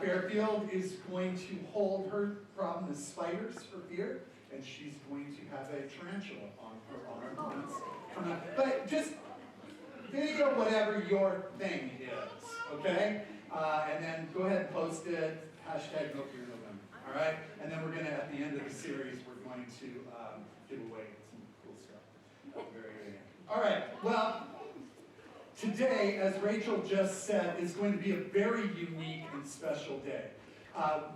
Fairfield is going to hold her problem is spiders for fear, and she's going to have a tarantula on her arm. Coming up. But just video whatever your thing is, okay? And then go ahead and post it, hashtag Milk Your November, all right? And then we're going to, at the end of the series, we're going to give away some cool stuff. Very. All right, well, today, as Rachel just said, is going to be a very unique and special day.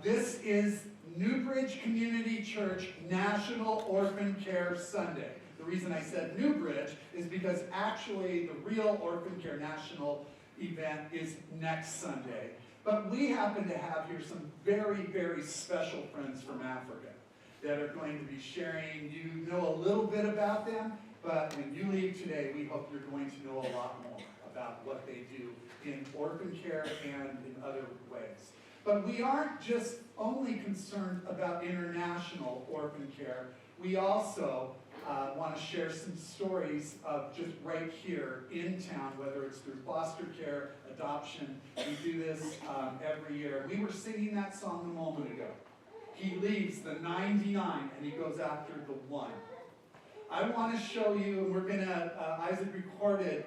This is Newbridge Community Church National Orphan Care Sunday. The reason I said Newbridge is because actually the real Orphan Care National event is next Sunday. But we happen to have here some very, very special friends from Africa that are going to be sharing. You know a little bit about them, but when you leave today, we hope you're going to know a lot more about what they do in orphan care and in other ways. But we aren't just only concerned about international orphan care. We also want to share some stories of just right here in town, whether it's through foster care, adoption. We do this every year. We were singing that song a moment ago. He leaves the 99 and he goes after the one. I want to show you, and we're going to, Isaac recorded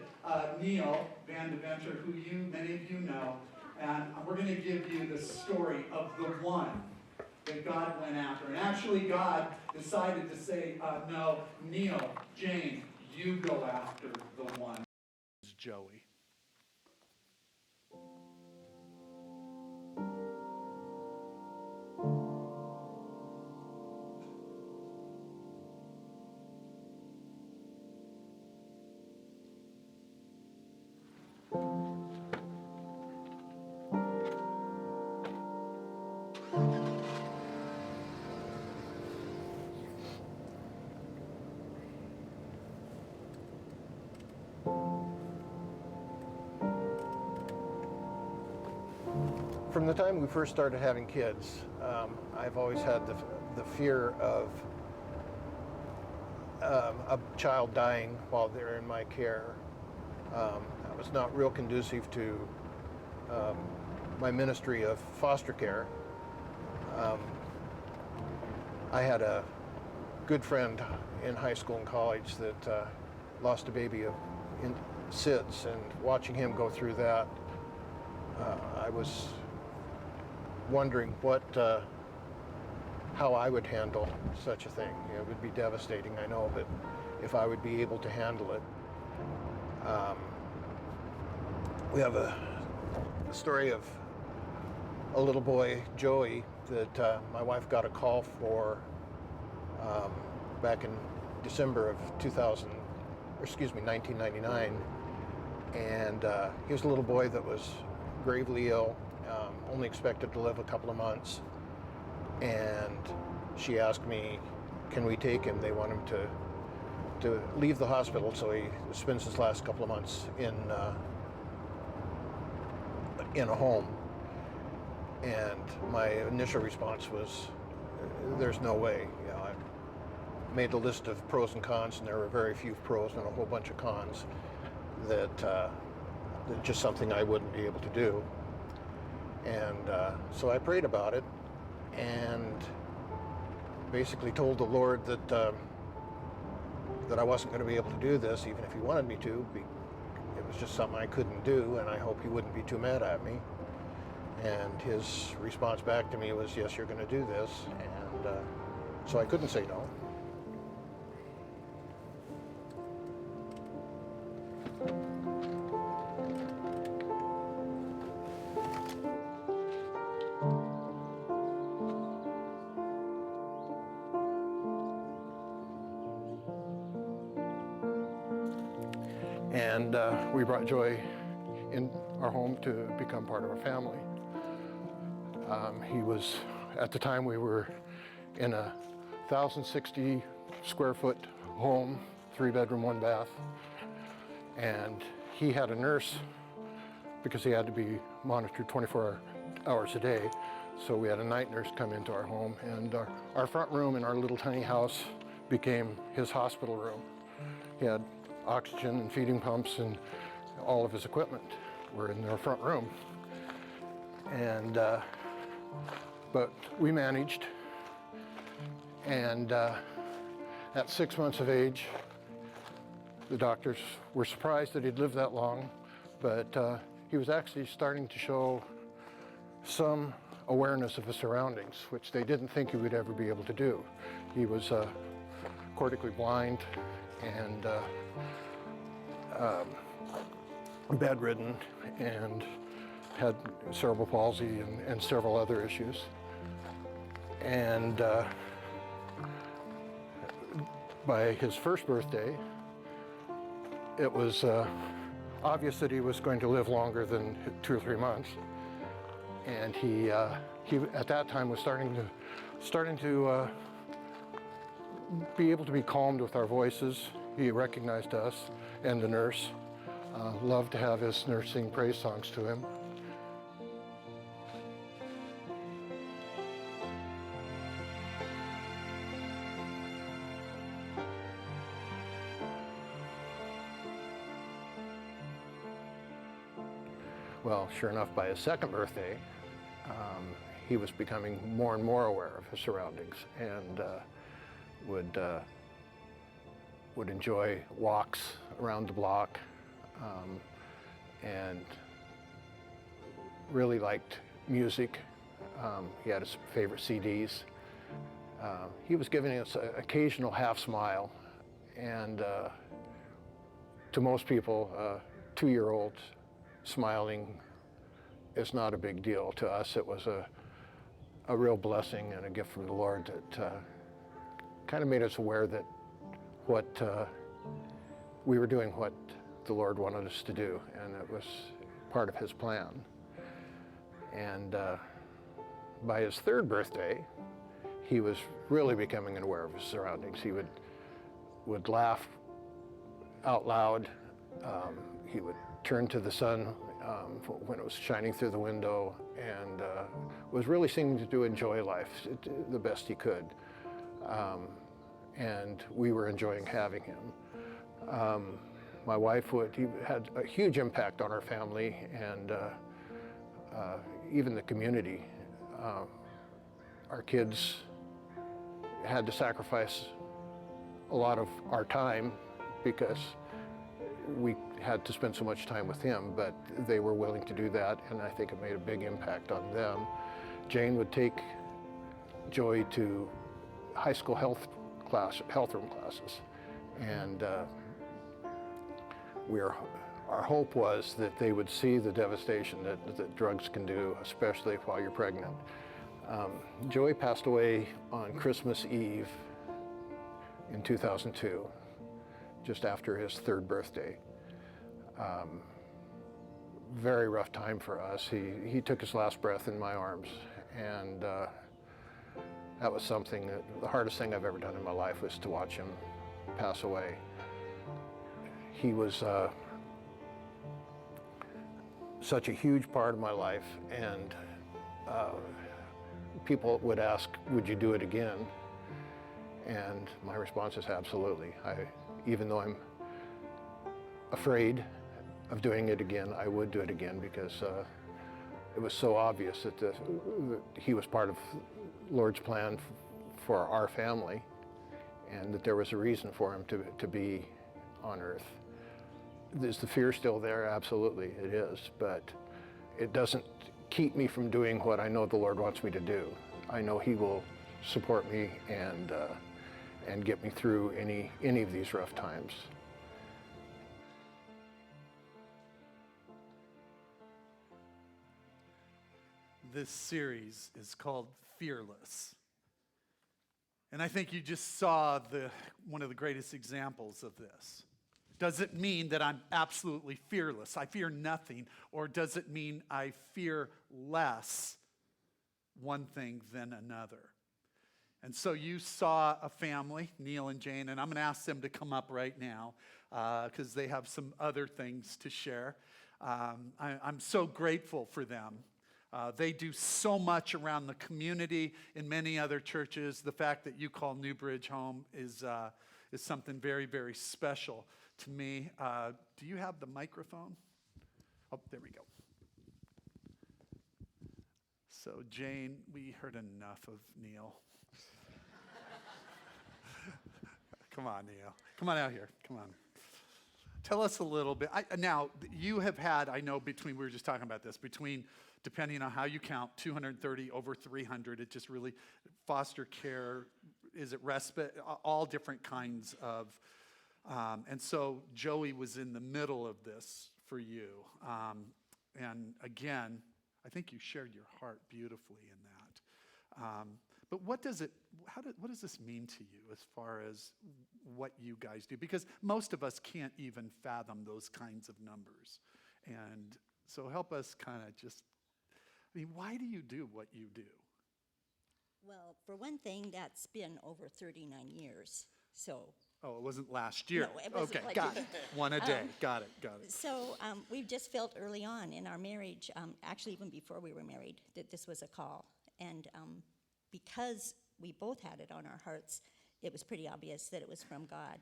Neal Vandeventer, who many of you know, and we're going to give you the story of the one that God went after. And actually God decided to say, no, Neal, Jane, you go after the one. It's Joey. From the time we first started having kids, I've always had the fear of a child dying while they're in my care. That was not real conducive to my ministry of foster care. I had a good friend in high school and college that lost a baby in SIDS, and watching him go through that, I was wondering how I would handle such a thing. It would be devastating, I know, but if I would be able to handle it. We have a story of a little boy, Joey, that my wife got a call for back in December of 1999, and he was a little boy that was gravely ill. Only expected to live a couple of months, and she asked me, can we take him? They want him to leave the hospital, so he spends his last couple of months in a home. And my initial response was, there's no way. You know, I made a list of pros and cons, and there were very few pros and a whole bunch of cons that just something I wouldn't be able to do. And so I prayed about it and basically told the Lord that that I wasn't going to be able to do this, even if he wanted me to. It was just something I couldn't do, and I hope he wouldn't be too mad at me. And his response back to me was, yes, you're going to do this. And so I couldn't say no. And we brought Joy in our home to become part of our family. He was, at the time we were in a 1,060 square foot home, 3-bedroom, 1 bath. And he had a nurse because he had to be monitored 24 hours a day. So we had a night nurse come into our home, and our front room in our little tiny house became his hospital room. He had oxygen and feeding pumps, and all of his equipment were in their front room. And but we managed. And at 6 months of age, the doctors were surprised that he'd lived that long, but he was actually starting to show some awareness of his surroundings, which they didn't think he would ever be able to do. He was cortically blind and bedridden and had cerebral palsy and several other issues. And by his first birthday, it was obvious that he was going to live longer than 2 or 3 months. And he at that time was starting to be able to be calmed with our voices. He recognized us, and the nurse loved to have his nurse sing praise songs to him. Well, sure enough, by his second birthday, he was becoming more and more aware of his surroundings and would enjoy walks around the block and really liked music. He had his favorite CDs. He was giving us an occasional half smile, and to most people, 2-year-old smiling is not a big deal. To us, it was a real blessing and a gift from the Lord that kind of made us aware that we were doing what the Lord wanted us to do, and it was part of his plan. And by his third birthday, he was really becoming aware of his surroundings. He would laugh out loud. He would turn to the sun when it was shining through the window, and was really seeming to enjoy life the best he could. And we were enjoying having him. My wife he had a huge impact on our family and even the community. Our kids had to sacrifice a lot of our time because we had to spend so much time with him, but they were willing to do that, and I think it made a big impact on them. Jane would take Joey to high school health room classes, and our hope was that they would see the devastation that drugs can do, especially while you're pregnant. Joey passed away on Christmas Eve in 2002, just after his third birthday. Very rough time for us. He took his last breath in my arms, and that was something that the hardest thing I've ever done in my life was to watch him pass away. He was such a huge part of my life, and people would ask, would you do it again? And my response is absolutely. Even though I'm afraid of doing it again, I would do it again, because it was so obvious that he was part of Lord's plan for our family, and that there was a reason for him to be on earth. Is the fear still there? Absolutely, it is, but it doesn't keep me from doing what I know the Lord wants me to do. I know he will support me and get me through any of these rough times. This series is called Fearless. And I think you just saw one of the greatest examples of this. Does it mean that I'm absolutely fearless? I fear nothing. Or does it mean I fear less one thing than another? And so you saw a family, Neal and Jane, and I'm going to ask them to come up right now because they have some other things to share. I'm so grateful for them. They do so much around the community in many other churches. The fact that you call Newbridge home is something very, very special to me. Do you have the microphone? Oh, there we go. So Jane, we heard enough of Neal. Come on, Neal. Come on out here. Come on. Tell us a little bit. Now, you have had, I know we were just talking about this, depending on how you count, 230, over 300, it just really, foster care, is it respite, all different kinds of, and so Joey was in the middle of this for you. And again, I think you shared your heart beautifully in that. But what does this mean to you as far as what you guys do? Because most of us can't even fathom those kinds of numbers. And so help us kind of why do you do what you do? Well, for one thing, that's been over 39 years, so. Oh, it wasn't last year. No, it wasn't. Okay, got it. One a day. Got it. So we've just felt early on in our marriage, actually even before we were married, that this was a call. And because we both had it on our hearts, it was pretty obvious that it was from God.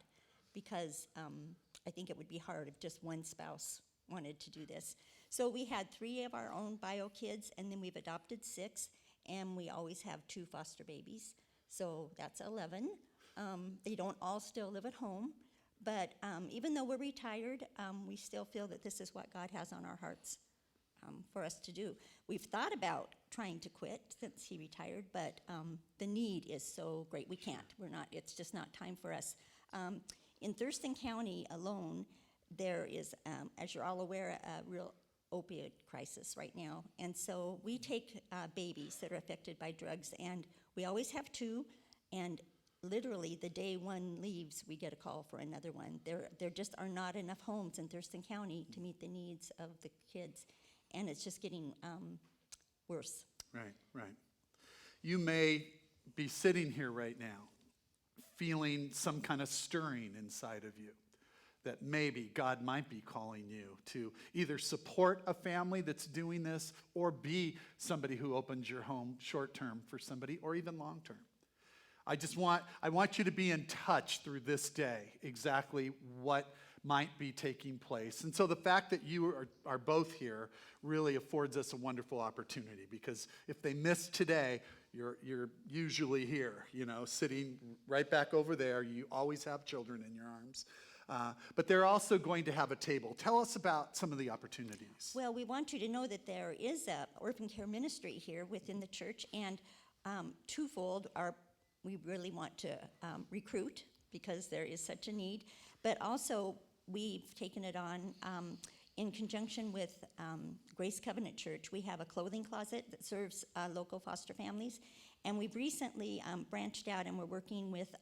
Because I think it would be hard if just one spouse wanted to do this. So we had 3 of our own bio kids, and then we've adopted 6, and we always have 2 foster babies. So that's 11. They don't all still live at home, but even though we're retired, we still feel that this is what God has on our hearts for us to do. We've thought about trying to quit since he retired, but the need is so great. We can't. It's just not time for us. In Thurston County alone, there is, as you're all aware, a real opioid crisis right now. And so we take babies that are affected by drugs, and we always have 2, and literally the day one leaves, we get a call for another one. There just are not enough homes in Thurston County to meet the needs of the kids, and it's just getting worse. Right. You may be sitting here right now feeling some kind of stirring inside of you, that maybe God might be calling you to either support a family that's doing this or be somebody who opens your home short-term for somebody or even long-term. I want you to be in touch through this day exactly what might be taking place. And so the fact that you are both here really affords us a wonderful opportunity, because if they miss today, you're usually here, sitting right back over there. You always have children in your arms. But they're also going to have a table. Tell us about some of the opportunities. Well, we want you to know that there is an orphan care ministry here within the church, and twofold. We really want to recruit, because there is such a need, but also we've taken it on in conjunction with Grace Covenant Church. We have a clothing closet that serves local foster families, and we've recently branched out, and we're working with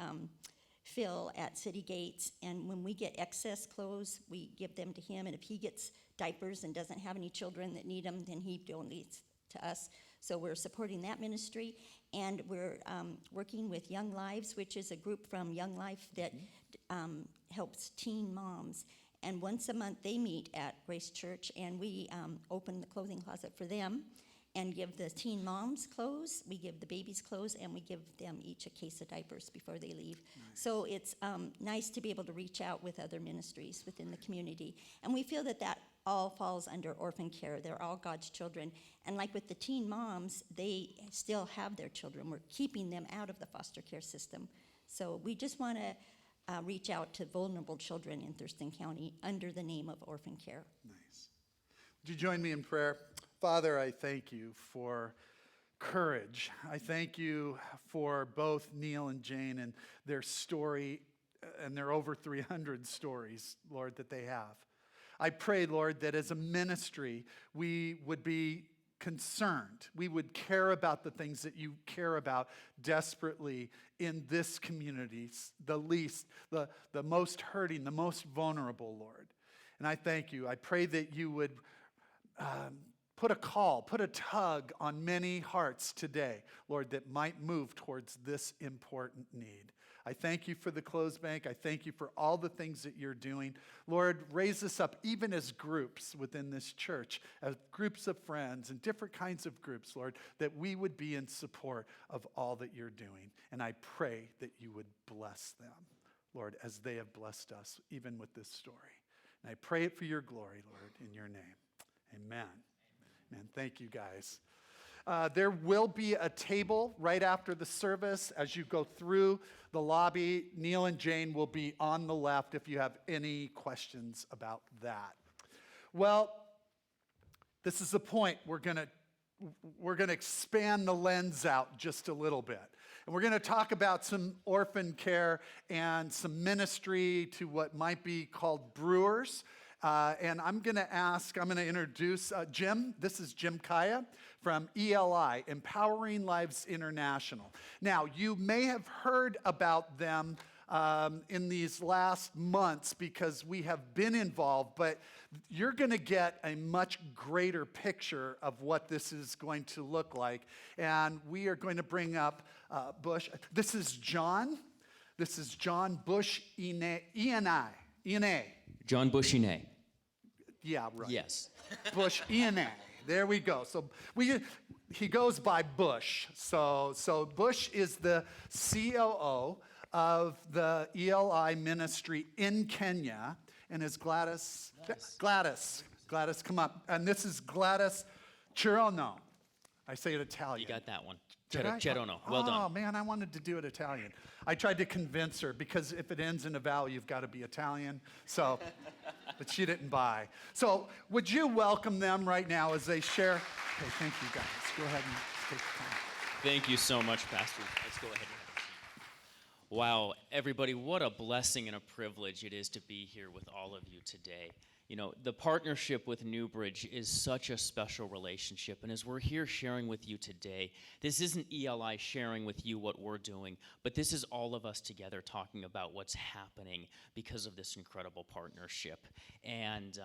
Phil at City Gates, and when we get excess clothes, we give them to him, and if he gets diapers and doesn't have any children that need them, then he donates to us. So we're supporting that ministry, and we're working with Young Lives, which is a group from Young Life that helps teen moms. And once a month they meet at Grace Church, and we open the clothing closet for them and give the teen moms clothes, we give the babies clothes, and we give them each a case of diapers before they leave. Nice. So it's nice to be able to reach out with other ministries within the community. And we feel that all falls under orphan care. They're all God's children. And like with the teen moms, they still have their children. We're keeping them out of the foster care system. So we just want to reach out to vulnerable children in Thurston County under the name of orphan care. Nice. Would you join me in prayer? Father, I thank you for courage. I thank you for both Neal and Jane and their story, and their over 300 stories, Lord, that they have. I pray, Lord, that as a ministry, we would be concerned. We would care about the things that you care about desperately in this community, the least, the most hurting, the most vulnerable, Lord. And I thank you. I pray that you would put a tug on many hearts today, Lord, that might move towards this important need. I thank you for the clothes bank. I thank you for all the things that you're doing. Lord, raise us up even as groups within this church, as groups of friends and different kinds of groups, Lord, that we would be in support of all that you're doing. And I pray that you would bless them, Lord, as they have blessed us, even with this story. And I pray it for your glory, Lord, in your name. Amen. Man, thank you guys. There will be a table right after the service. As you go through the lobby, Neal and Jane will be on the left if you have any questions about that. Well, this is the point. We're going to expand the lens out just a little bit. And we're going to talk about some orphan care and some ministry to what might be called brewers. And I'm going to introduce Jim. This is Jim Kaya from ELI, Empowering Lives International. Now, you may have heard about them in these last months because we have been involved, but you're going to get a much greater picture of what this is going to look like. And we are going to bring up Bush. This is John. This is John Bush ENA. John Bush-Ine. Yeah, right. Yes. Bush ENA. There we go. So he goes by Bush. So Bush is the COO of the ELI ministry in Kenya, and is Gladys. Nice. Gladys, come up. And this is Gladys Chirono. I say it Italian. You got that one. Did I? Cherono. Well done. Oh, man, I wanted to do it Italian. I tried to convince her because if it ends in a vowel, you've got to be Italian. So, but she didn't buy. So, would you welcome them right now as they share? Okay, thank you, guys. Go ahead and take the time. Thank you so much, Pastor. Let's go ahead and have a seat. Wow, everybody, what a blessing and a privilege it is to be here with all of you today. You know, the partnership with Newbridge is such a special relationship, and as we're here sharing with you today, this isn't ELI sharing with you what we're doing, but this is all of us together talking about what's happening because of this incredible partnership. And,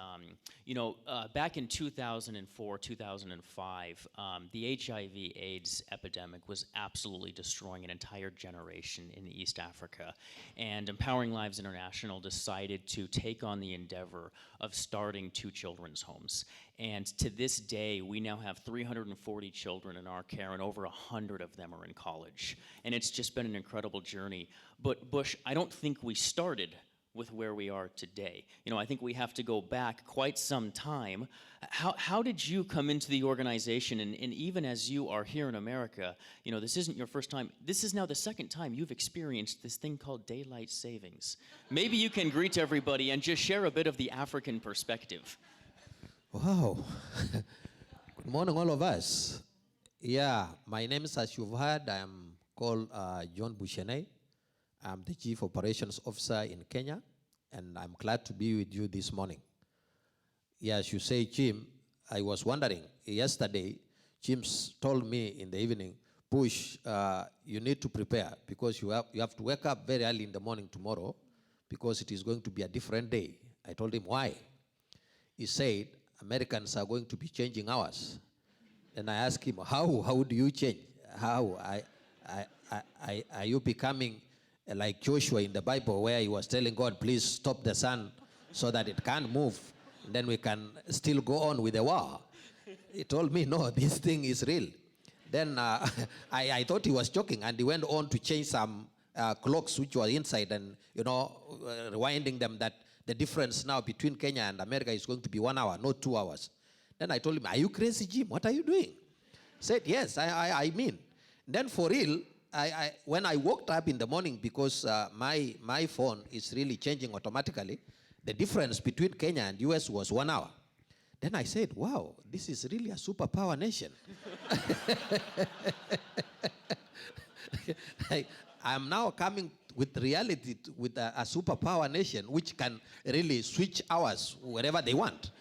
back in 2004, 2005, the HIV/AIDS epidemic was absolutely destroying an entire generation in East Africa, and Empowering Lives International decided to take on the endeavor of starting 2 children's homes. And to this day, we now have 340 children in our care, and over 100 of them are in college. And it's just been an incredible journey. But Bush, I don't think we started with where we are today. You know, I think we have to go back quite some time. How did you come into the organization? And even as you are here in America, you know, this isn't your first time. This is now the second time you've experienced this thing called daylight savings. Maybe you can greet everybody and just share a bit of the African perspective. Wow. Good morning, all of us. Yeah, my name is, as you've heard, I am called John Bushene. I'm the Chief Operations Officer in Kenya, and I'm glad to be with you this morning. Yeah, as you say, Jim, I was wondering, yesterday, Jim told me in the evening, Bush, you need to prepare because you have to wake up very early in the morning tomorrow because it is going to be a different day. I told him, why? He said, Americans are going to be changing hours. And I asked him, how do you change? How? Are you becoming like Joshua in the Bible where he was telling God, please stop the sun so that it can't move, and then we can still go on with the war? He told me, no, this thing is real. Then I thought he was joking, and he went on to change some clocks which were inside and, rewinding them that the difference now between Kenya and America is going to be 1 hour, not 2 hours. Then I told him, are you crazy, Jim? What are you doing? He said, yes, I mean. Then for real, when I woke up in the morning, because my phone is really changing automatically, the difference between Kenya and US was 1 hour. Then I said, wow, this is really a superpower nation. I'm now coming with reality, with a superpower nation which can really switch hours wherever they want.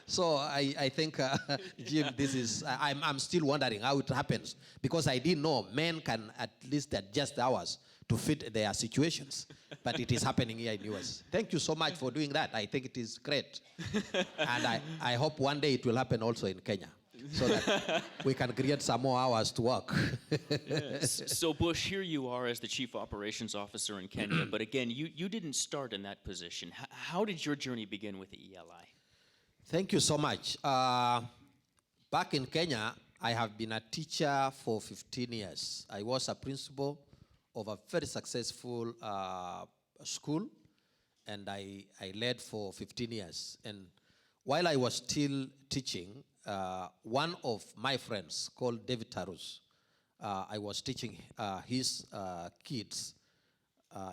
So I think, Jim, this is, I'm still wondering how it happens, because I didn't know men can at least adjust hours to fit their situations. But it is happening here in US. Thank you so much for doing that. I think it is great. And I hope one day it will happen also in Kenya, so that we can create some more hours to work. Yes. So Bush, here you are as the Chief Operations Officer in Kenya, but again, you didn't start in that position. How did your journey begin with the ELI? Thank you so much. Back in Kenya, I have been a teacher for 15 years. I was a principal of a very successful school, and I led for 15 years. And while I was still teaching, one of my friends called David Tarus, I was teaching his kids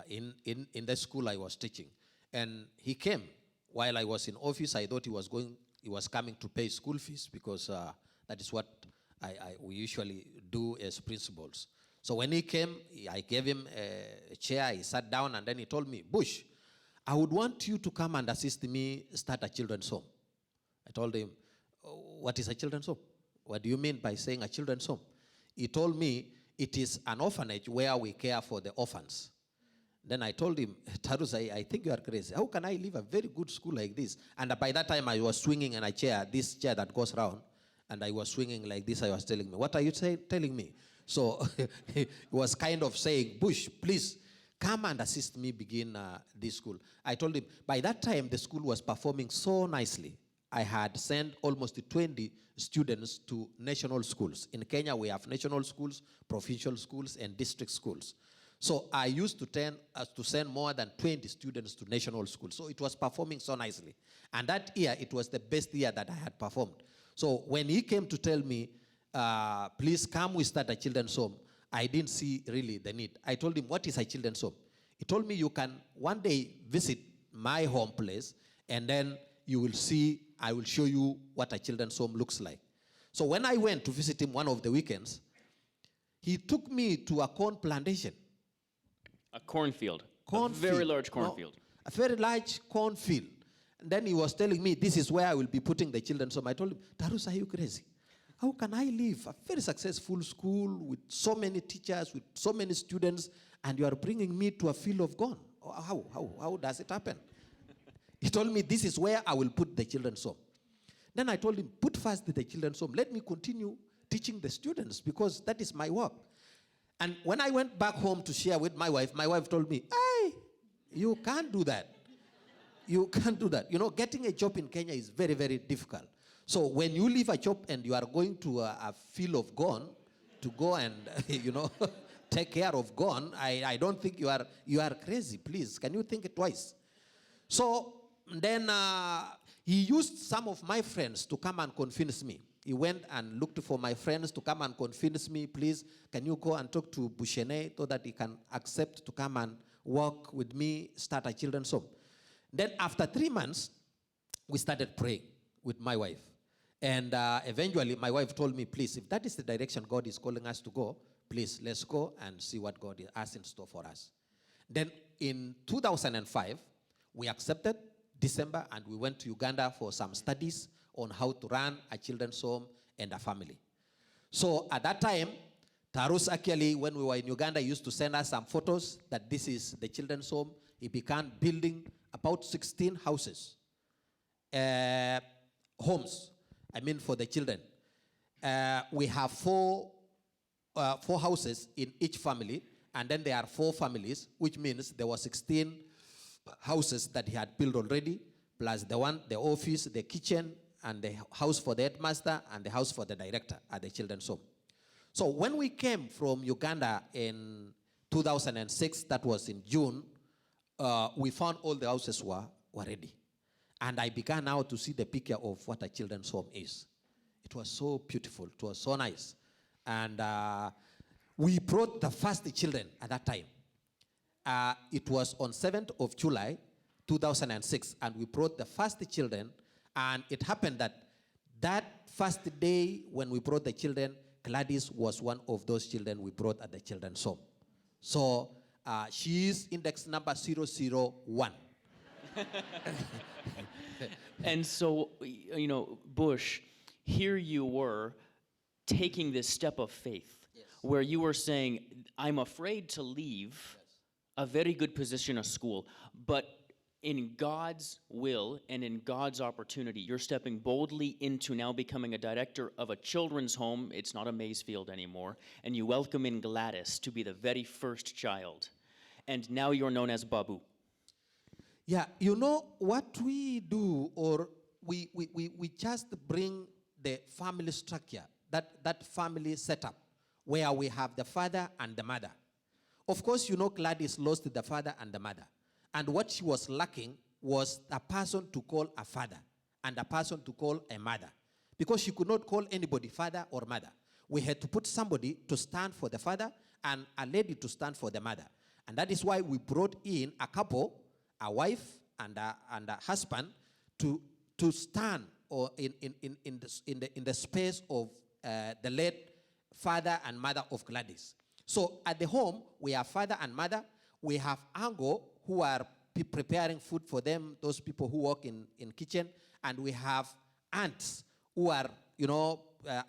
in the school I was teaching. And he came while I was in office. I thought he was coming to pay school fees because that is what we usually do as principals. So when he came, I gave him a chair, he sat down, and then he told me, Bush, I would want you to come and assist me start a children's home. I told him, what is a children's home? What do you mean by saying a children's home? He told me it is an orphanage where we care for the orphans. Then I told him, Tarus, I think you are crazy. How can I leave a very good school like this? And by that time, I was swinging in a chair, this chair that goes round, and I was swinging like this. I was telling me, what are you telling me? So he was kind of saying, Bush, please come and assist me begin this school. I told him, by that time, the school was performing so nicely. I had sent almost 20 students to national schools. In Kenya, we have national schools, provincial schools, and district schools. So I used to send more than 20 students to national schools. So it was performing so nicely. And that year, it was the best year that I had performed. So when he came to tell me, please come, we start a children's home, I didn't see really the need. I told him, what is a children's home? He told me, you can one day visit my home place, and then you will see, I will show you what a children's home looks like. So when I went to visit him one of the weekends, he took me to a corn plantation. A cornfield. A very large cornfield. No, a very large cornfield. And then he was telling me, this is where I will be putting the children's home. I told him, Tarus, are you crazy? How can I leave a very successful school with so many teachers, with so many students, and you are bringing me to a field of gone? How does it happen? He told me, this is where I will put the children's home. Then I told him, put first the children's home. Let me continue teaching the students because that is my work. And when I went back home to share with my wife told me, hey, you can't do that. You can't do that. You know, getting a job in Kenya is very, very difficult. So when you leave a job and you are going to a field of gone to go and, take care of gone, I don't think you are crazy. Please, can you think it twice? So then he used some of my friends to come and convince me. He went and looked for my friends to come and convince me, please, can you go and talk to Bushene so that he can accept to come and work with me, start a children's home. Then after 3 months, we started praying with my wife. And eventually, my wife told me, please, if that is the direction God is calling us to go, please, let's go and see what God has in store for us. Then in 2005, we accepted December, and we went to Uganda for some studies on how to run a children's home and a family. So at that time, Tarus actually, when we were in Uganda, used to send us some photos that this is the children's home. He began building about 16 houses, homes, for the children. We have four houses in each family, and then there are 4 families, which means there were 16 houses that he had built already, plus the office, the kitchen, and the house for the headmaster, and the house for the director at the children's home. So when we came from Uganda in 2006, that was in June, we found all the houses were ready. And I began now to see the picture of what a children's home is. It was so beautiful. It was so nice. And we brought the first children at that time. It was on 7th of July, 2006, and we brought the first children. And it happened that first day when we brought the children, Gladys was one of those children we brought at the children's home. So she is index number 001. And so, Bush, here you were taking this step of faith, yes, where you were saying, I'm afraid to leave, yes, a very good position of school, but in God's will and in God's opportunity, you're stepping boldly into now becoming a director of a children's home. It's not a Maysfield anymore. And you welcome in Gladys to be the very first child. And now you're known as Babu. Yeah, what we do, or we just bring the family structure, that family setup, where we have the father and the mother. Of course, Gladys lost the father and the mother. And what she was lacking was a person to call a father and a person to call a mother. because she could not call anybody father or mother. We had to put somebody to stand for the father and a lady to stand for the mother. And that is why we brought in a couple, a wife and a husband, to stand or in the space of the late father and mother of Gladys. So at the home, we have father and mother. We have Ango, who are preparing food for them, those people who work in kitchen. And we have aunts who are,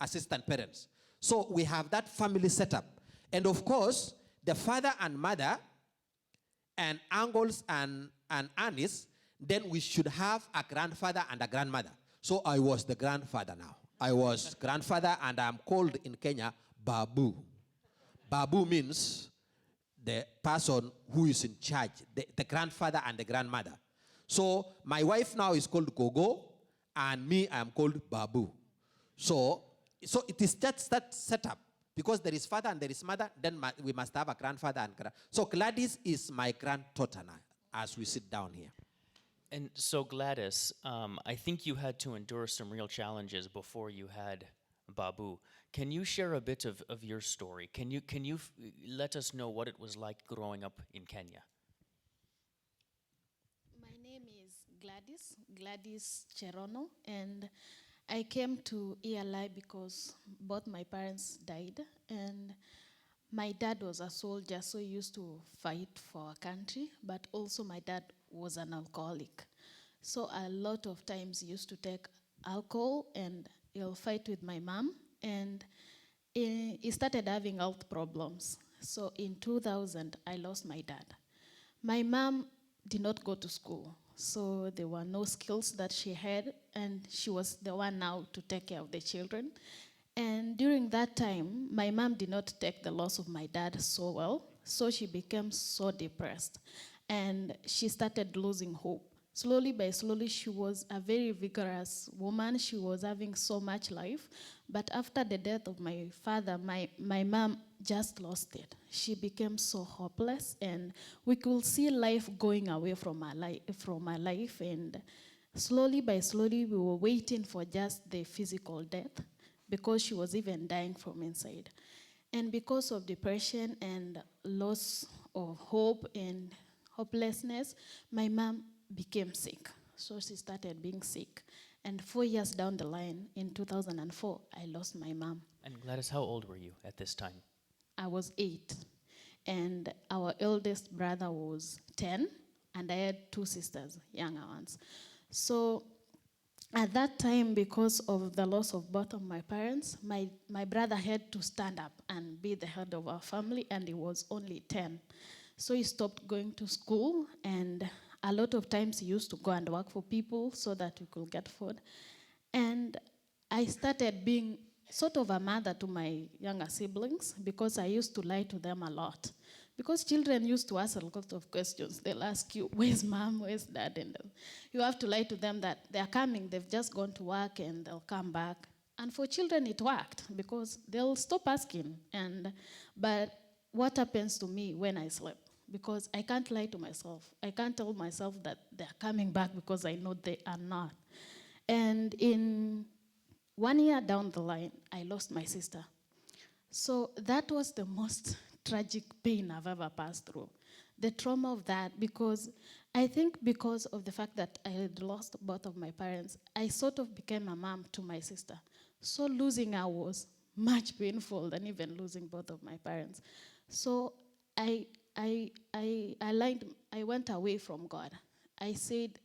assistant parents. So we have that family setup. And of course, the father and mother and uncles and aunts, then we should have a grandfather and a grandmother. So I was the grandfather now. I was grandfather, and I'm called in Kenya Babu. Babu means the person who is in charge, the grandfather and the grandmother. So my wife now is called Gogo, and me, I am called Babu. So it is just that setup. Because there is father and there is mother, then we must have a grandfather and So Gladys is my granddaughter now, as we sit down here. And so Gladys, I think you had to endure some real challenges before you had Babu. Can you share a bit of your story? Can you let us know what it was like growing up in Kenya? My name is Gladys Cherono, and I came to ELI because both my parents died, and my dad was a soldier, so he used to fight for our country, but also my dad was an alcoholic. So a lot of times he used to take alcohol, and he'll fight with my mom, and he started having health problems. So in 2000, I lost my dad. My mom did not go to school, so there were no skills that she had, and she was the one now to take care of the children. And during that time, my mom did not take the loss of my dad so well, so she became so depressed, and she started losing hope. Slowly by slowly, she was a very vigorous woman. She was having so much life. But after the death of my father, my mom just lost it. She became so hopeless, and we could see life going away from her life. And slowly by slowly, we were waiting for just the physical death, because she was even dying from inside. And because of depression and loss of hope and hopelessness, my mom became sick. So she started being sick. And 4 years down the line, in 2004, I lost my mom. And Gladys, how old were you at this time? I was 8. And our eldest brother was 10. And I had 2 sisters, younger ones. So at that time, because of the loss of both of my parents, my brother had to stand up and be the head of our family, and he was only 10. So he stopped going to school, and a lot of times he used to go and work for people so that we could get food. And I started being sort of a mother to my younger siblings, because I used to lie to them a lot. Because children used to ask a lot of questions. They'll ask you, where's mom, where's dad? And you have to lie to them that they're coming, they've just gone to work and they'll come back. And for children, it worked, because they'll stop asking. But what happens to me when I sleep? Because I can't lie to myself. I can't tell myself that they're coming back, because I know they are not. And in 1 year down the line, I lost my sister. So that was the most tragic pain I've ever passed through. The trauma of that, because I think because of the fact that I had lost both of my parents, I sort of became a mom to my sister. So losing her was much painful than even losing both of my parents. So I went away from God. I said,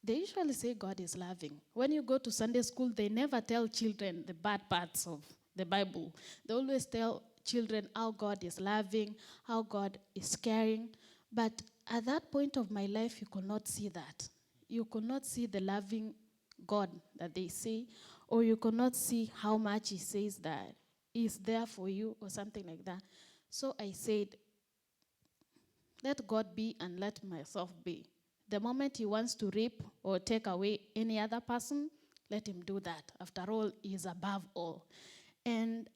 they usually say God is loving. When you go to Sunday school, they never tell children the bad parts of the Bible. They always tell children how God is loving, how God is caring. But at that point of my life, you could not see that. You could not see the loving God that they say, or you could not see how much he says that he's there for you or something like that. So I said, let God be and let myself be. The moment he wants to rape or take away any other person, let him do that. After all, he is above all. And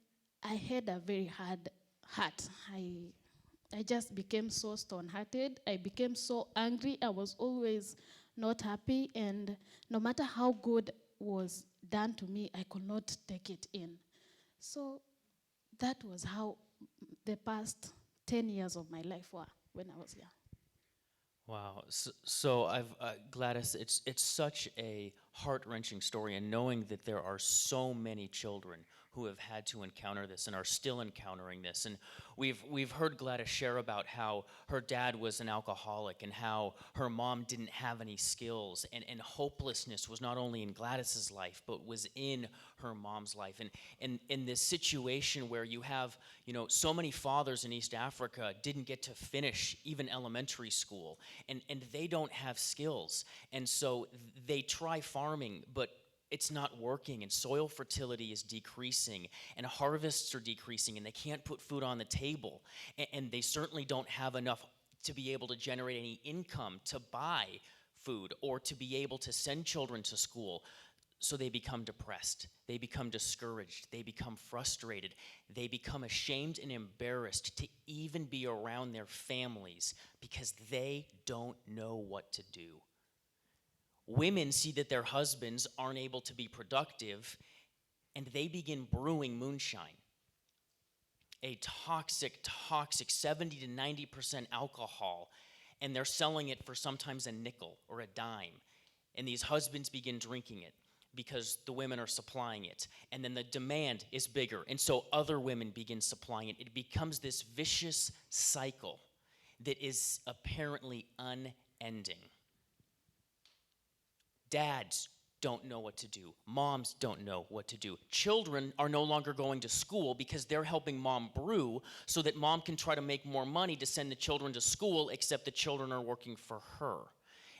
I had a very hard heart. I just became so stone-hearted. I became so angry. I was always not happy. And no matter how good was done to me, I could not take it in. So that was how the past 10 years of my life were when I was young. Wow. So I've Gladys, it's such a heart-wrenching story, and knowing that there are so many children who have had to encounter this and are still encountering this. And we've heard Gladys share about how her dad was an alcoholic and how her mom didn't have any skills, and hopelessness was not only in Gladys's life but was in her mom's life. And in this situation where you have, so many fathers in East Africa didn't get to finish even elementary school, and they don't have skills, and so they try farming, but it's not working, and soil fertility is decreasing, and harvests are decreasing, and they can't put food on the table, and they certainly don't have enough to be able to generate any income to buy food or to be able to send children to school. So they become depressed, they become discouraged, they become frustrated, they become ashamed and embarrassed to even be around their families because they don't know what to do. Women see that their husbands aren't able to be productive, and they begin brewing moonshine, a toxic 70 to 90% alcohol, and they're selling it for sometimes a nickel or a dime. And these husbands begin drinking it because the women are supplying it. And then the demand is bigger, and so other women begin supplying it. It becomes this vicious cycle that is apparently unending. Dads don't know what to do. Moms don't know what to do. Children are no longer going to school because they're helping mom brew so that mom can try to make more money to send the children to school, except the children are working for her.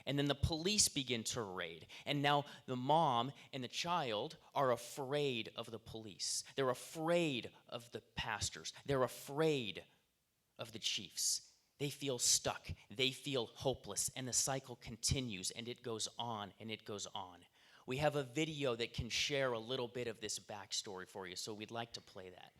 And then the police begin to raid. And now the mom and the child are afraid of the police. They're afraid of the pastors. They're afraid of the chiefs. They feel stuck, they feel hopeless, and the cycle continues, and it goes on, and it goes on. We have a video that can share a little bit of this backstory for you, so we'd like to play that.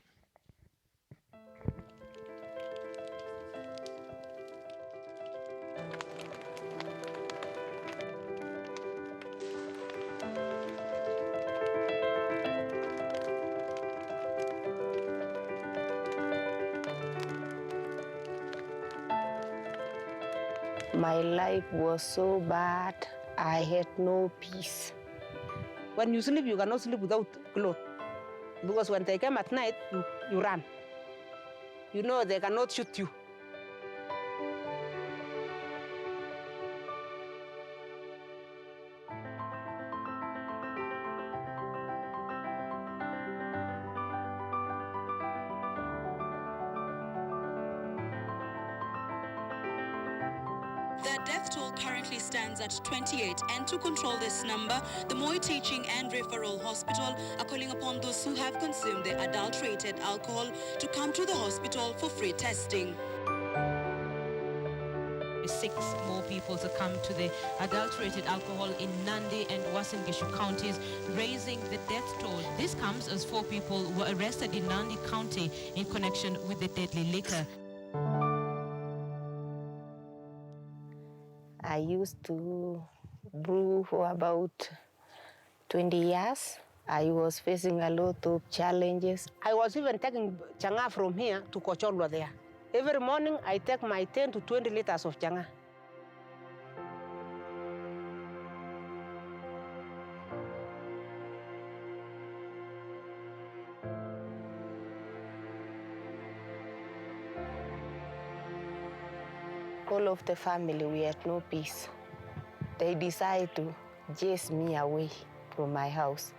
My life was so bad, I had no peace. When you sleep, you cannot sleep without clothes. Because when they come at night, you run. You know they cannot shoot you. The death toll currently stands at 28, and to control this number, the Moy Teaching and Referral Hospital are calling upon those who have consumed the adulterated alcohol to come to the hospital for free testing. 6 more people succumbed to the adulterated alcohol in Nandi and Uasin Gishu counties, raising the death toll. This comes as 4 people were arrested in Nandi County in connection with the deadly liquor. I used to brew for about 20 years. I was facing a lot of challenges. I was even taking changa from here to Kocholwa there. Every morning, I take my 10 to 20 liters of changa. All of the family, we had no peace. They decided to chase me away from my house.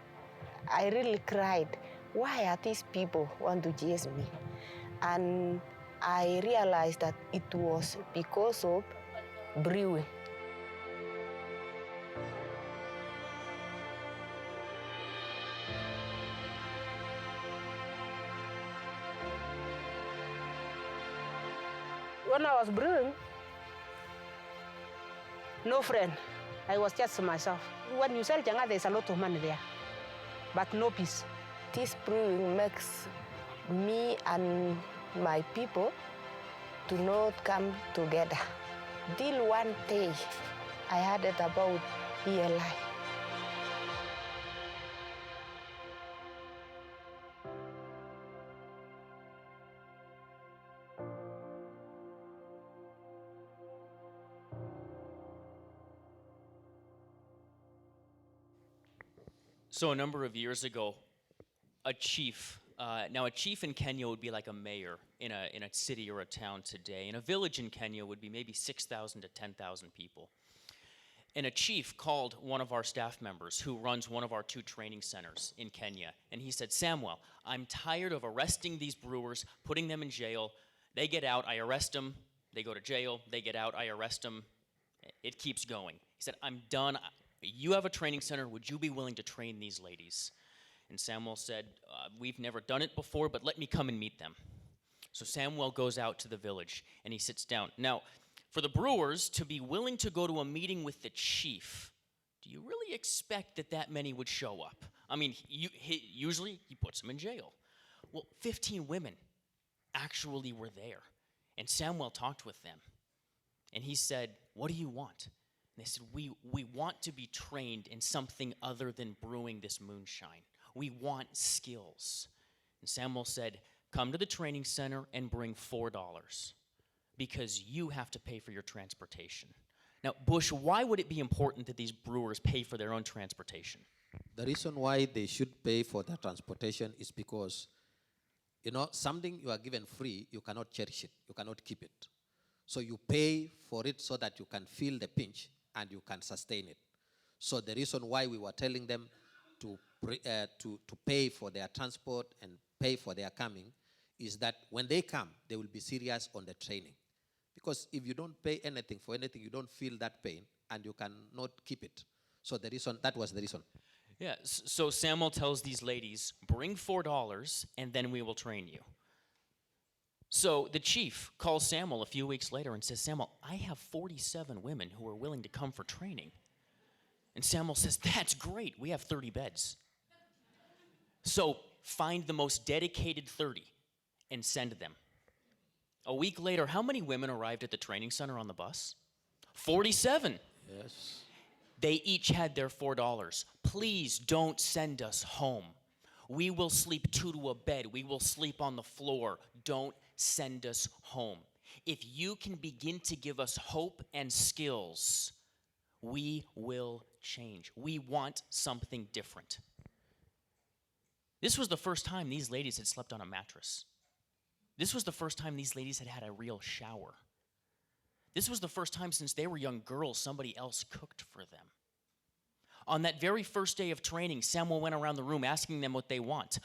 I really cried. Why are these people want to chase me? And I realized that it was because of brewing. When I was brewing, no friend. I was just myself. When you sell changa, there's a lot of money there, but no peace. This brewing makes me and my people to not come together. Till one day, I heard it about ELI. So a number of years ago, a chief, now a chief in Kenya would be like a mayor in a city or a town today. And a village in Kenya would be maybe 6,000 to 10,000 people. And a chief called one of our staff members who runs one of our 2 training centers in Kenya. And he said, Samuel, I'm tired of arresting these brewers, putting them in jail. They get out, I arrest them. They go to jail, they get out, I arrest them. It keeps going. He said, I'm done. You have a training center. Would you be willing to train these ladies? And Samuel said, we've never done it before, but let me come and meet them. So Samuel goes out to the village, and he sits down. Now, for the brewers to be willing to go to a meeting with the chief, do you really expect that many would show up? I mean, usually he puts them in jail. Well, 15 women actually were there, and Samuel talked with them. And he said, what do you want? And they said, we want to be trained in something other than brewing this moonshine. We want skills. And Samuel said, come to the training center and bring $4 because you have to pay for your transportation. Now, Bush, why would it be important that these brewers pay for their own transportation? The reason why they should pay for their transportation is because, something you are given free, you cannot cherish it, you cannot keep it. So you pay for it so that you can feel the pinch and you can sustain it. So the reason why we were telling them to pay for their transport and pay for their coming is that when they come, they will be serious on the training. Because if you don't pay anything for anything, you don't feel that pain and you cannot keep it. So that was the reason. Yeah, so Samuel tells these ladies, bring $4 and then we will train you. So the chief calls Samuel a few weeks later and says, Samuel, I have 47 women who are willing to come for training. And Samuel says, that's great, we have 30 beds. So find the most dedicated 30 and send them. A week later, how many women arrived at the training center on the bus? 47. Yes. They each had their $4. Please don't send us home. We will sleep 2 to a bed. We will sleep on the floor. Don't send us home. If you can begin to give us hope and skills, we will change. We want something different. This was the first time these ladies had slept on a mattress. This was the first time these ladies had had a real shower. This was the first time since they were young girls somebody else cooked for them. On that very first day of training, Samuel went around the room asking them what they want.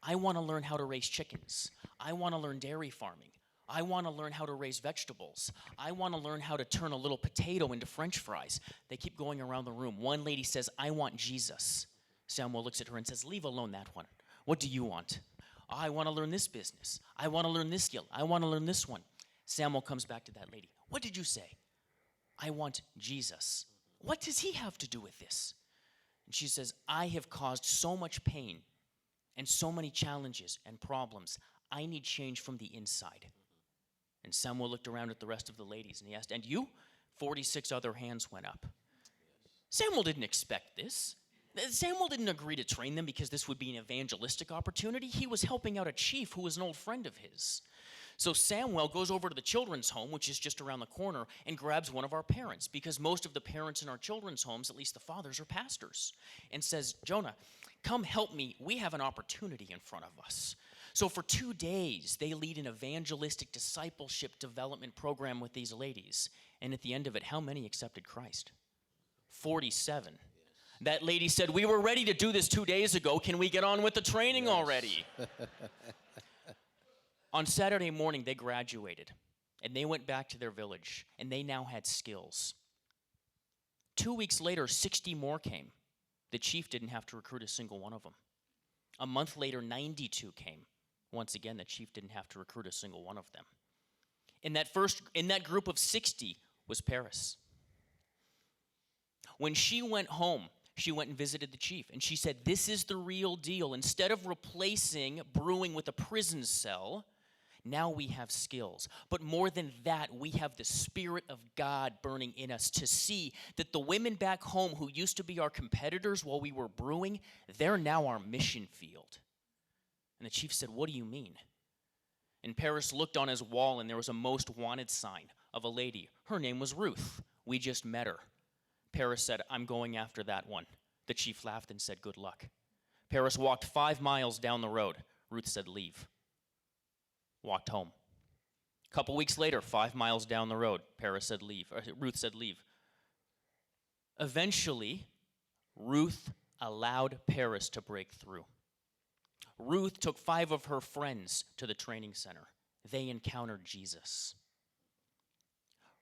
I want to learn how to raise chickens. I want to learn dairy farming. I want to learn how to raise vegetables. I want to learn how to turn a little potato into French fries. They keep going around the room. One lady says, I want Jesus. Samuel looks at her and says, leave alone that one. What do you want? I want to learn this business. I want to learn this skill. I want to learn this one. Samuel comes back to that lady. What did you say? I want Jesus. What does he have to do with this? And she says, I have caused so much pain and so many challenges and problems. I need change from the inside. And Samuel looked around at the rest of the ladies and he asked, and you? 46 other hands went up. Samuel didn't expect this. Samuel didn't agree to train them because this would be an evangelistic opportunity. He was helping out a chief who was an old friend of his. So Samuel goes over to the children's home, which is just around the corner, and grabs one of our parents, because most of the parents in our children's homes, at least the fathers, are pastors, and says, Jonah, come help me. We have an opportunity in front of us. So for 2 days, they lead an evangelistic discipleship development program with these ladies. And at the end of it, how many accepted Christ? 47. That lady said, we were ready to do this 2 days ago. Can we get on with the training already? On Saturday morning, they graduated, and they went back to their village, and they now had skills. 2 weeks later, 60 more came. The chief didn't have to recruit a single one of them. A month later, 92 came. Once again, the chief didn't have to recruit a single one of them. In that group of 60 was Paris. When she went home, she went and visited the chief, and she said, this is the real deal. Instead of replacing brewing with a prison cell, now we have skills. But more than that, we have the Spirit of God burning in us to see that the women back home who used to be our competitors while we were brewing, they're now our mission field. And the chief said, what do you mean? And Paris looked on his wall, and there was a most wanted sign of a lady. Her name was Ruth. We just met her. Paris said, I'm going after that one. The chief laughed and said, good luck. Paris walked 5 miles down the road. Ruth said, leave. Walked home. A couple weeks later, 5 miles down the road, Ruth said, leave. Eventually, Ruth allowed Paris to break through. Ruth took 5 of her friends to the training center. They encountered Jesus.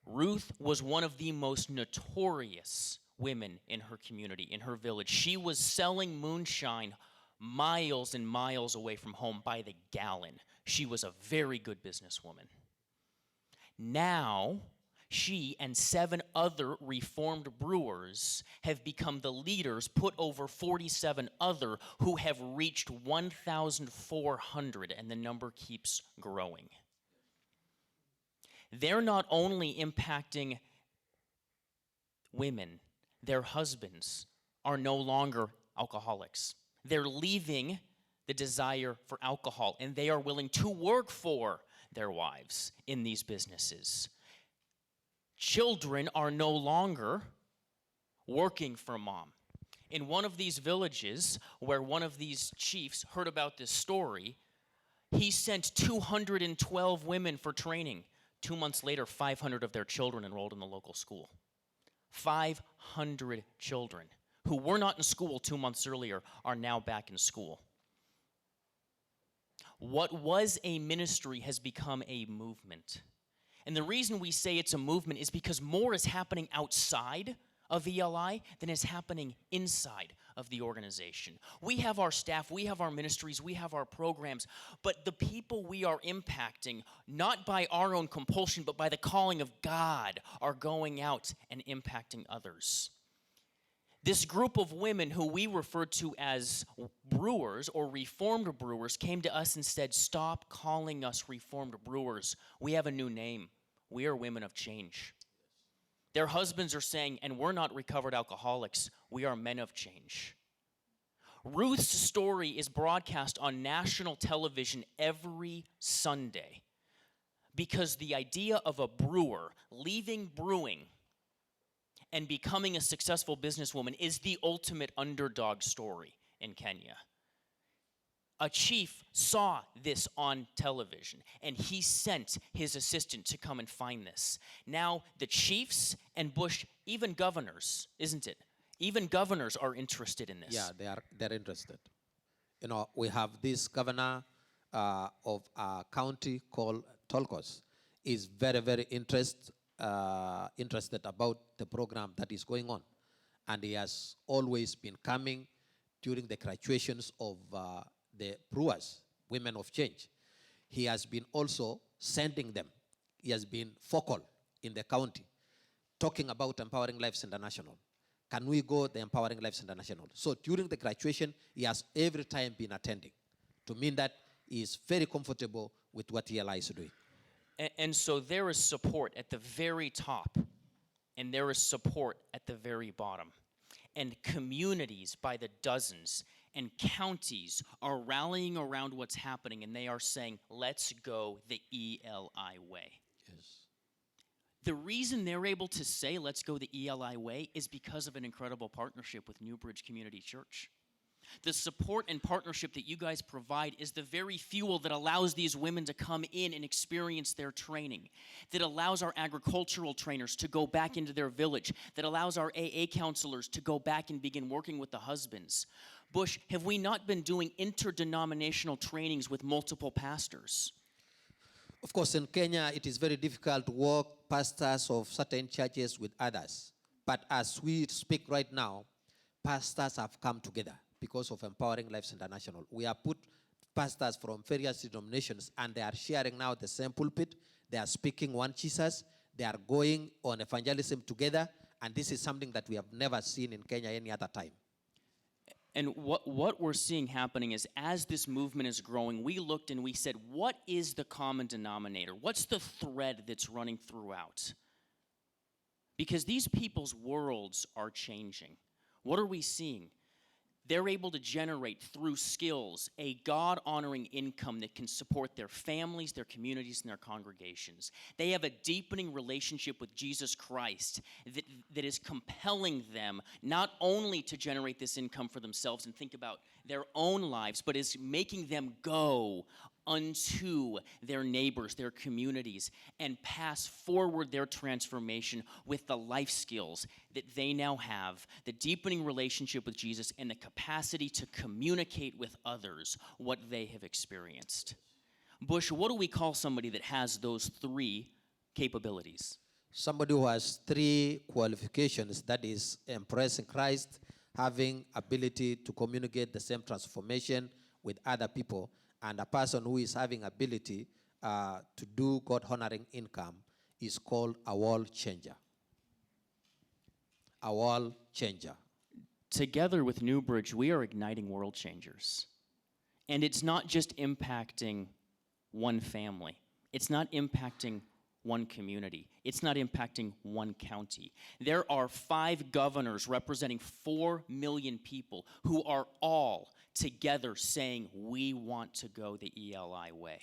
Ruth was one of the most notorious women in her community, in her village. She was selling moonshine miles and miles away from home by the gallon. She was a very good businesswoman. Now, she and 7 other reformed brewers have become the leaders, put over 47 other who have reached 1,400, and the number keeps growing. They're not only impacting women, their husbands are no longer alcoholics. They're leaving the desire for alcohol, and they are willing to work for their wives in these businesses. Children are no longer working for mom. In one of these villages where one of these chiefs heard about this story, he sent 212 women for training. 2 months later, 500 of their children enrolled in the local school. 500 children who were not in school 2 months earlier are now back in school. What was a ministry has become a movement. And the reason we say it's a movement is because more is happening outside of ELI than is happening inside of the organization. We have our staff, we have our ministries, we have our programs, but the people we are impacting, not by our own compulsion, but by the calling of God, are going out and impacting others. This group of women who we refer to as brewers or reformed brewers came to us and said, stop calling us reformed brewers. We have a new name. We are women of change. Their husbands are saying, and we're not recovered alcoholics, we are men of change. Ruth's story is broadcast on national television every Sunday because the idea of a brewer leaving brewing and becoming a successful businesswoman is the ultimate underdog story in Kenya. A chief saw this on television, and he sent his assistant to come and find this. Now, the chiefs and Bush, even governors, isn't it? Even governors are interested in this. Yeah, they're interested. You know, we have this governor of a county called Tolkos is very, very interested about the program that is going on. And he has always been coming during the graduations of the brewers, women of change. He has been also sending them. He has been focal in the county, talking about Empowering Lives International. Can we go the Empowering Lives International? So during the graduation, he has every time been attending to mean that he is very comfortable with what ELI is doing. And so there is support at the very top, and there is support at the very bottom. And communities by the dozens and counties are rallying around what's happening, and they are saying, let's go the ELI way. Yes. The reason they're able to say, let's go the ELI way, is because of an incredible partnership with Newbridge Community Church. The support and partnership that you guys provide is the very fuel that allows these women to come in and experience their training, that allows our agricultural trainers to go back into their village, that allows our AA counselors to go back and begin working with the husbands. Bush, have we not been doing interdenominational trainings with multiple pastors? Of course, in Kenya, it is very difficult to work pastors of certain churches with others. But as we speak right now, pastors have come together because of Empowering Lives International. We have put pastors from various denominations, and they are sharing now the same pulpit. They are speaking one Jesus. They are going on evangelism together, and this is something that we have never seen in Kenya any other time. And what we're seeing happening is, as this movement is growing, we looked and we said, what is the common denominator? What's the thread that's running throughout? Because these people's worlds are changing. What are we seeing? they're able to generate through skills a God-honoring income that can support their families, their communities, and their congregations. They have a deepening relationship with Jesus Christ that is compelling them not only to generate this income for themselves and think about their own lives, but is making them go unto their neighbors, their communities, and pass forward their transformation with the life skills that they now have, the deepening relationship with Jesus, and the capacity to communicate with others what they have experienced. Bush, what do we call somebody that has those three capabilities? Somebody who has three qualifications, that is embracing Christ, having ability to communicate the same transformation with other people, and a person who is having ability to do God-honoring income is called a world changer. A world changer. Together with Newbridge, we are igniting world changers. And it's not just impacting one family. It's not impacting one community. It's not impacting one county. There are 5 governors representing 4 million people who are all together saying, we want to go the ELI way.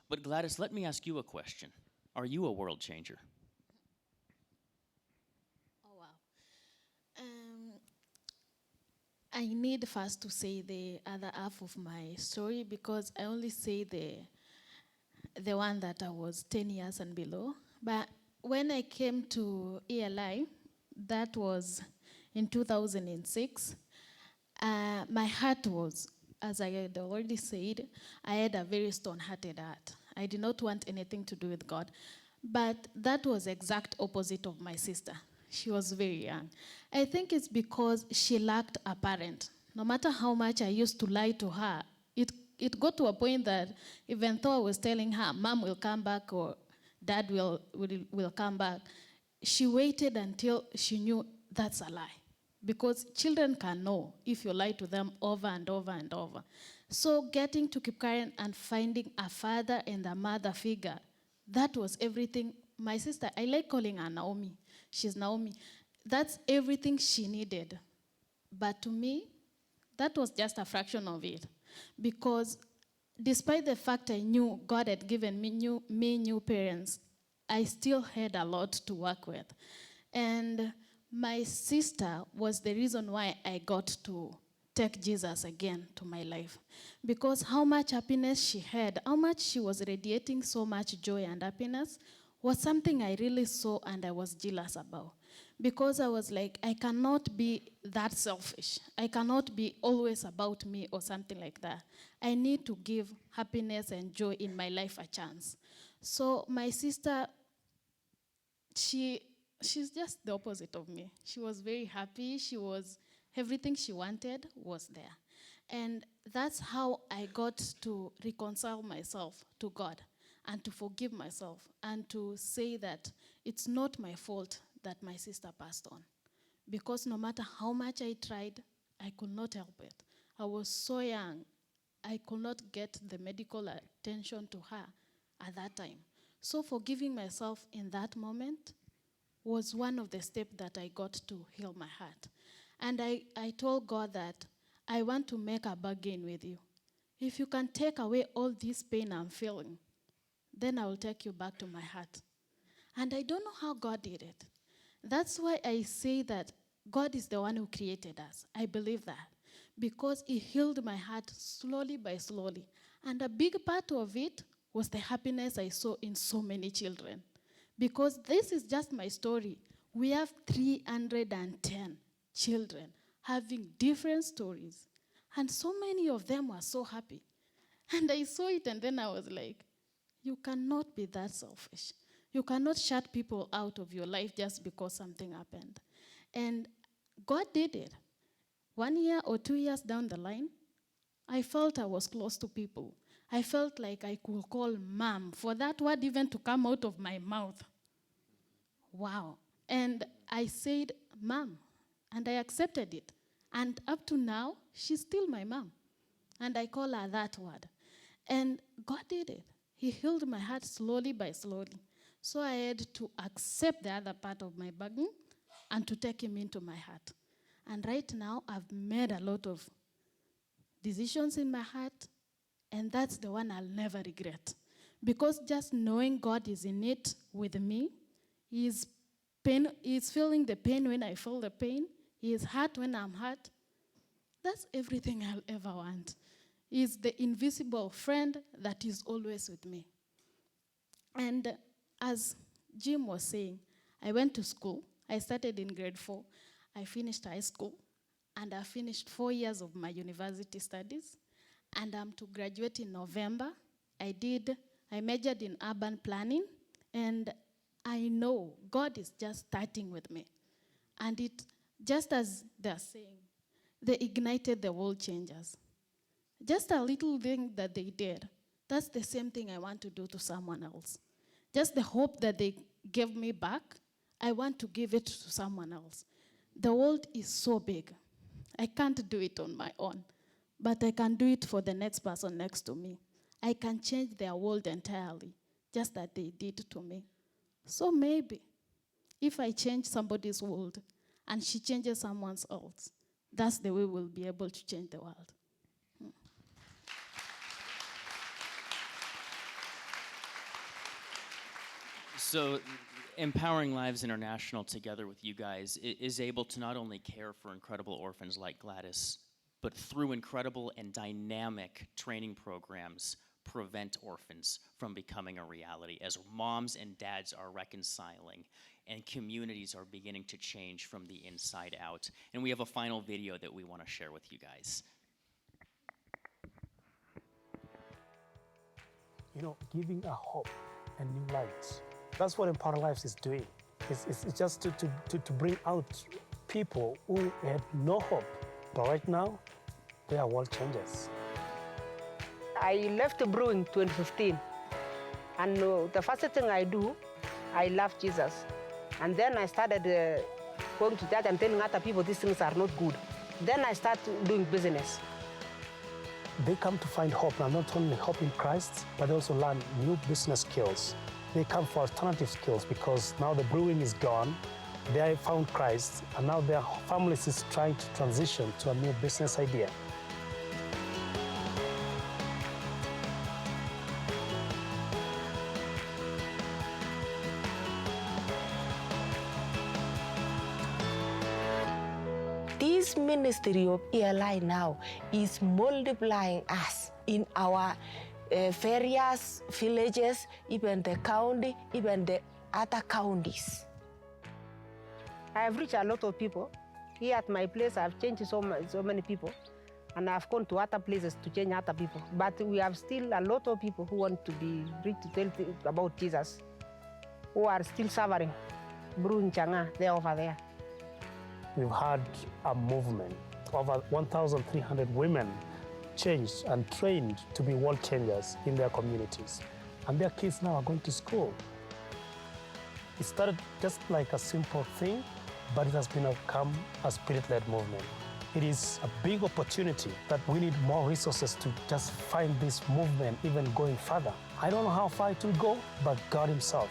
But Gladys, let me ask you a question. Are you a world changer? Oh, wow. I need first to say the other half of my story because I only say the one that I was 10 years and below. But when I came to ELI, that was in 2006, my heart was, as I had already said, I had a very stone-hearted heart. I did not want anything to do with God. But that was exact opposite of my sister. She was very young. I think it's because she lacked a parent. No matter how much I used to lie to her, it got to a point that even though I was telling her, Mom will come back or Dad will come back, she waited until she knew that's a lie. Because children can know if you lie to them over and over and over. So getting to keep quiet and finding a father and a mother figure, that was everything. My sister, I like calling her Naomi. She's Naomi. That's everything she needed. But to me, that was just a fraction of it. Because despite the fact I knew God had given me new parents, I still had a lot to work with. And my sister was the reason why I got to take Jesus again to my life. Because how much happiness she had, how much she was radiating so much joy and happiness was something I really saw and I was jealous about. Because I was like, I cannot be that selfish. I cannot be always about me or something like that. I need to give happiness and joy in my life a chance. So my sister, she's just the opposite of me. She was very happy. Everything she wanted was there. And that's how I got to reconcile myself to God and to forgive myself and to say that it's not my fault that my sister passed on. Because no matter how much I tried, I could not help it. I was so young, I could not get the medical attention to her at that time. So forgiving myself in that moment was one of the steps that I got to heal my heart. And I told God that I want to make a bargain with you. If you can take away all this pain I'm feeling, then I will take you back to my heart. And I don't know how God did it. That's why I say that God is the one who created us. I believe that. Because he healed my heart slowly by slowly. And a big part of it was the happiness I saw in so many children. Because this is just my story. We have 310 children having different stories. And so many of them were so happy. And I saw it and then I was like, you cannot be that selfish. You cannot shut people out of your life just because something happened. And God did it. 1 year or 2 years down the line, I felt I was close to people. I felt like I could call Mom for that word even to come out of my mouth. Wow. And I said, Mom. And I accepted it. And up to now, she's still my mom. And I call her that word. And God did it. He healed my heart slowly by slowly. So I had to accept the other part of my bargain and to take him into my heart. And right now, I've made a lot of decisions in my heart, and that's the one I'll never regret. Because just knowing God is in it with me, He's feeling the pain when I feel the pain, He is hurt when I'm hurt, that's everything I'll ever want. He's the invisible friend that is always with me. And as Jim was saying, I went to school. I started in grade 4. I finished high school, and I finished 4 years of my university studies, and I'm to graduate in November. I majored in urban planning, and I know God is just starting with me. And it, just as they're saying, they ignited the world changers. Just a little thing that they did, that's the same thing I want to do to someone else. Just the hope that they gave me back, I want to give it to someone else. The world is so big. I can't do it on my own, but I can do it for the next person next to me. I can change their world entirely, just as they did to me. So maybe, if I change somebody's world and she changes someone else, that's the way we'll be able to change the world. So, Empowering Lives International, together with you guys, is able to not only care for incredible orphans like Gladys, but through incredible and dynamic training programs, prevent orphans from becoming a reality as moms and dads are reconciling and communities are beginning to change from the inside out. And we have a final video that we want to share with you guys. You know, giving a hope and new light. That's what Empower Lives is doing. It's just to bring out people who had no hope. But right now, they are world changers. I left brewing 2015, and the first thing I do, I love Jesus. And then I started going to church and telling other people these things are not good. Then I started doing business. They come to find hope, and not only hope in Christ, but they also learn new business skills. They come for alternative skills because now the brewing is gone, they found Christ, and now their families is trying to transition to a new business idea. This ministry of ELI now is multiplying us in our various villages, even the county, even the other counties. I have reached a lot of people. Here at my place, I've changed so many people, and I've gone to other places to change other people. But we have still a lot of people who want to be reached to tell about Jesus, who are still suffering. Brewing Changa, they're over there. We've had a movement. Over 1,300 women changed and trained to be world changers in their communities. And their kids now are going to school. It started just like a simple thing, but it has become a spirit-led movement. It is a big opportunity that we need more resources to just find this movement even going further. I don't know how far it will go, but God Himself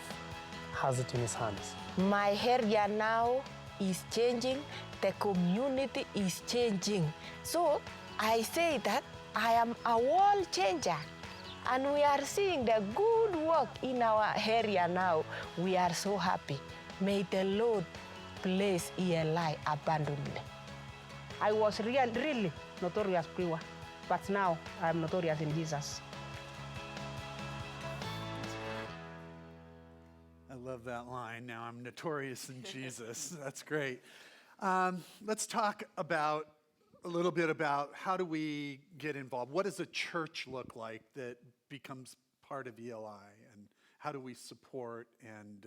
has it in His hands. My area now is changing, the community is changing. So I say that I am a world changer, and we are seeing the good work in our area now. We are so happy. May the Lord bless ELI abundantly. I was really notorious brewer, but now I am notorious in Jesus. I love that line. Now I'm notorious in Jesus. That's great. Let's talk about a little bit about how do we get involved? What does a church look like that becomes part of ELI, and how do we support? And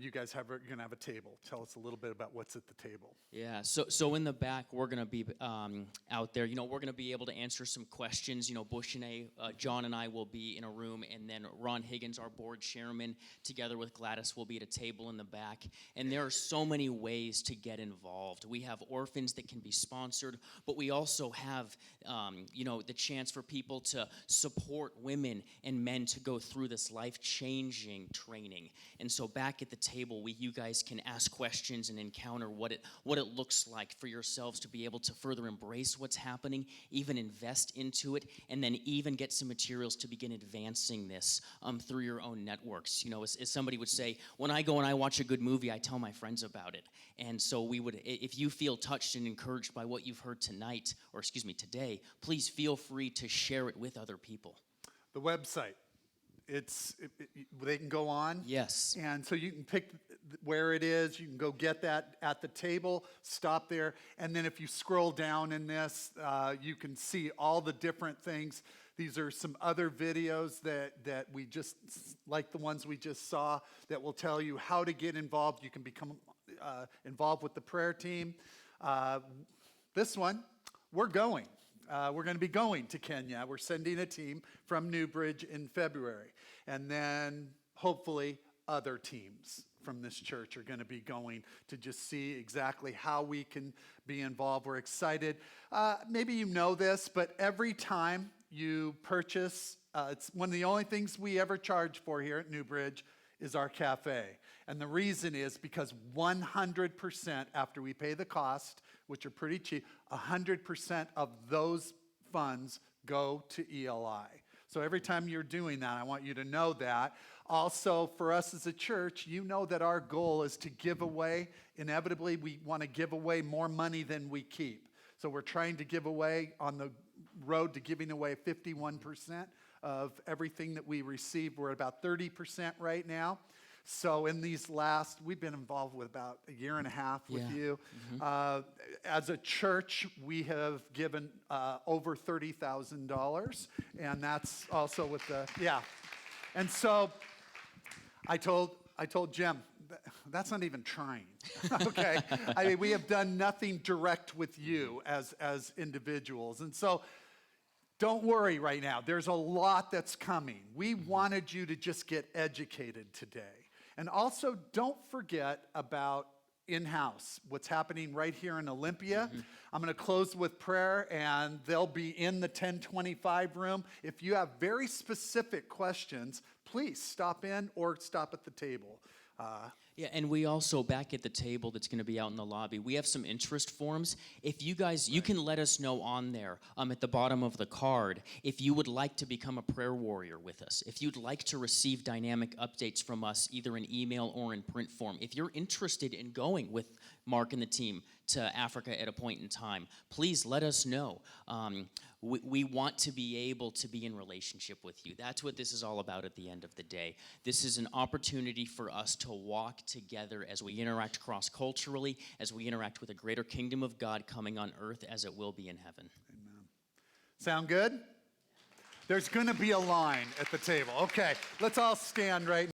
you guys are going to have a table. Tell us a little bit about what's at the table. Yeah, so in the back, we're going to be out there. We're going to be able to answer some questions. Bushene, John and I will be in a room, and then Ron Higgins, our board chairman, together with Gladys, will be at a table in the back. And there are so many ways to get involved. We have orphans that can be sponsored, but we also have, the chance for people to support women and men to go through this life-changing training. And so back at the the table, you guys can ask questions and encounter what it looks like for yourselves to be able to further embrace what's happening, even invest into it, and then even get some materials to begin advancing this through your own networks. You know, as somebody would say, when I go and I watch a good movie, I tell my friends about it. And so we would, if you feel touched and encouraged by what you've heard tonight, or excuse me, today, please feel free to share it with other people. The website, they can go on. Yes. And so you can pick where it is. You can go get that at the table, stop there. And then if you scroll down in this, you can see all the different things. These are some other videos that we just, like the ones we just saw, that will tell you how to get involved. You can become involved with the prayer team. This one, we're going. We're going to be going to Kenya. We're sending a team from Newbridge in February. And then hopefully other teams from this church are going to be going to just see exactly how we can be involved. We're excited. Maybe you know this, but every time you purchase, it's one of the only things we ever charge for here at Newbridge is our cafe. And the reason is because 100% after we pay the cost, which are pretty cheap, 100% of those funds go to ELI. So every time you're doing that, I want you to know that. Also, for us as a church, you know that our goal is to give away. Inevitably, we want to give away more money than we keep. So we're trying to give away, on the road to giving away 51% of everything that we receive. We're at about 30% right now. So in these we've been involved with about a year and a half with you. Mm-hmm. As a church, we have given over $30,000, and that's also with And so I told Jim, that's not even trying, okay? I mean, we have done nothing direct with you as individuals. And so don't worry right now. There's a lot that's coming. We wanted you to just get educated today. And also, don't forget about in-house, what's happening right here in Olympia. Mm-hmm. I'm going to close with prayer, and they'll be in the 1025 room. If you have very specific questions, please stop in or stop at the table. Yeah, and we also, back at the table that's going to be out in the lobby, we have some interest forms. If you guys, you can let us know on there, at the bottom of the card, if you would like to become a prayer warrior with us, if you'd like to receive dynamic updates from us, either in email or in print form, if you're interested in going with Mark and the team to Africa at a point in time, please let us know. We want to be able to be in relationship with you. That's what this is all about at the end of the day. This is an opportunity for us to walk together as we interact cross-culturally, as we interact with a greater kingdom of God coming on earth as it will be in heaven. Amen. Sound good? There's going to be a line at the table. Okay, let's all stand right now.